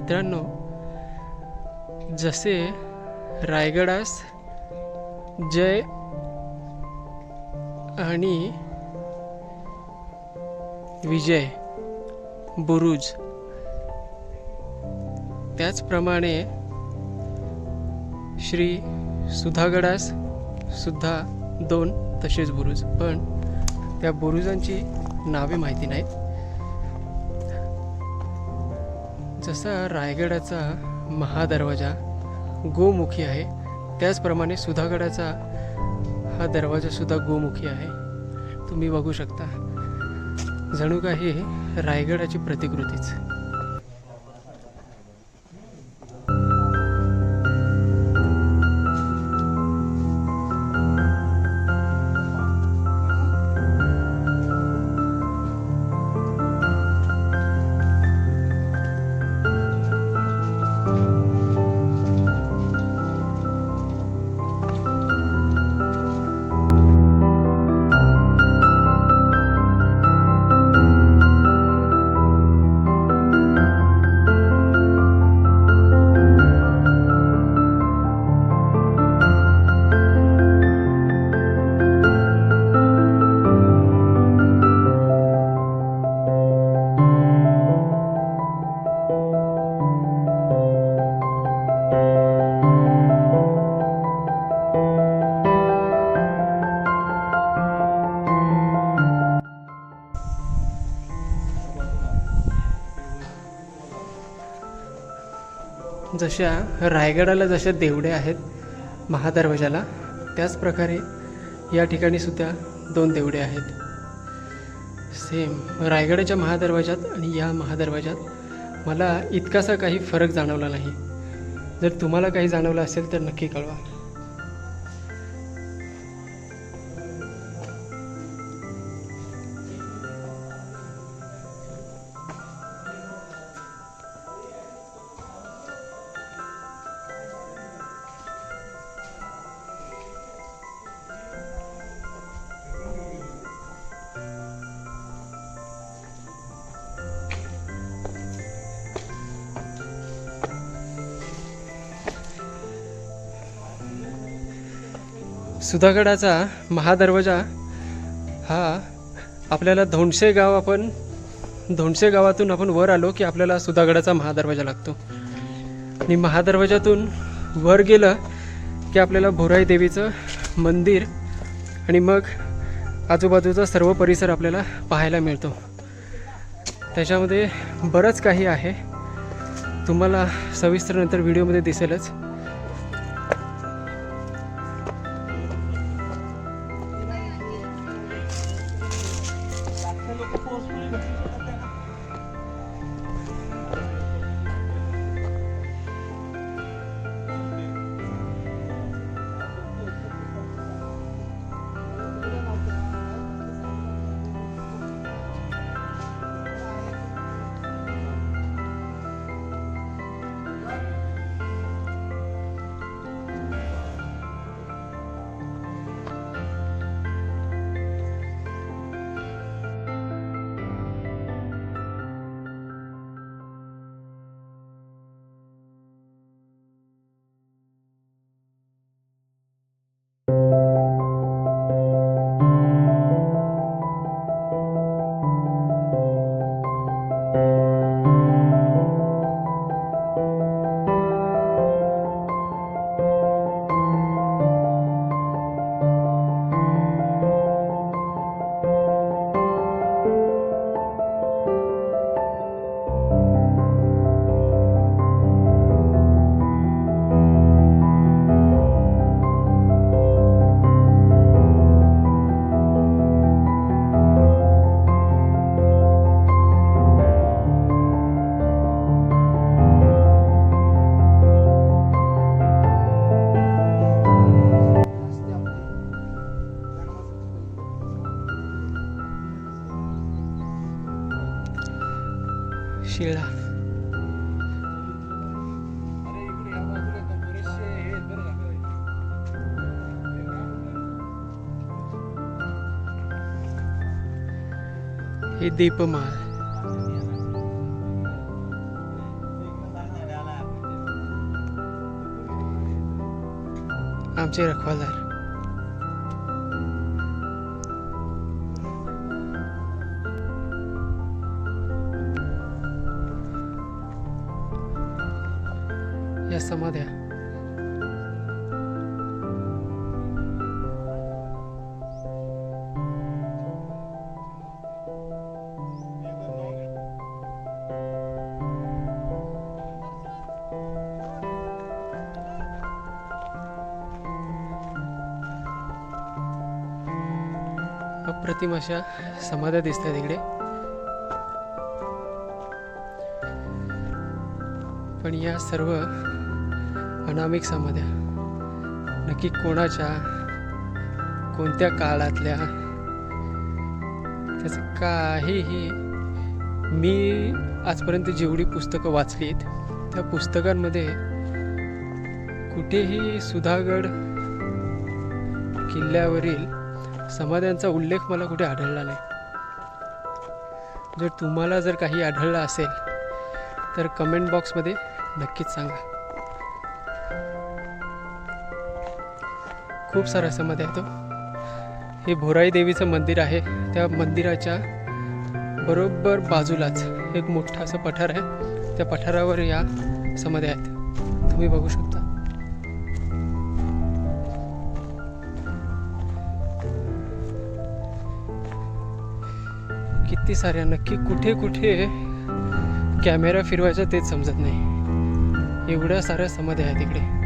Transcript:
मित्रांनो, जसे रायगडास जय आणि विजय बुरुज, त्याचप्रमाणे श्री सुधागडास सुद्धा 2 तसेच बुरुज, पण त्या बुरुजांची नावे माहिती नाहीत. जसा रायगडाचा महादरवाजा गोमुखी आहे, त्याचप्रमाणे सुधागडाचा हा दरवाजा सुद्धा गोमुखी आहे. तुम्ही बघू शकता, जणू काही रायगडाची प्रतिकृतीच. जशा रायगडाला जशा देवड्या आहेत महादरवाजाला, त्याच प्रकारे या ठिकाणी सुद्धा 2 देवड्या आहेत. सेम रायगडाच्या महादरवाजात आणि या महादरवाजात मला इतकासा काही फरक जाणवला नाही. जर तुम्हाला काही जाणवलं असेल तर नक्की कळवा. सुधागडाचा महादरवाजा हा आपल्याला धोंडसे गावातून आपण वर आलो की आपल्याला सुधागडाचा महादरवाजा लागतो. आणि महादरवाजातून वर गेलं की आपल्याला भोराई देवीचं मंदिर आणि मग आजूबाजूचा सर्व परिसर आपल्याला पाहायला मिळतो. त्याच्यामध्ये बरंच काही आहे, तुम्हाला सविस्तर नंतर व्हिडिओमध्ये दिसेलच. शिळा. हे दीपमाळ. आमचे रखवालदार. या समाध्या अप्रतिम अशा समाध्या दिसतात इकडे. पण या सर्व अनामिक समाध्या नक्की कोणाच्या, कोणत्या काळातल्या, त्याचं काहीही. मी आजपर्यंत जेवढी पुस्तकं वाचली आहेत त्या पुस्तकांमध्ये कुठेही सुधागड किल्ल्यावरील समाध्यांचा उल्लेख मला कुठे आढळला नाही. जर तुम्हाला जर काही आढळलं असेल तर कमेंट बॉक्समध्ये नक्कीच सांगा. खूप साऱ्या समाध्या आहेत. हे भोराई देवीचं मंदिर आहे. त्या मंदिराच्या बरोबर बाजूलाच एक मोठं असं पठार आहे. त्या पठारावर या समाध्या आहेत, तुम्ही बघू शकता. किती साऱ्या, नक्की कुठे कुठे कॅमेरा फिरवायचा तेच समजत नाही. एवढ्या साऱ्या समाध्या आहेत इकडे.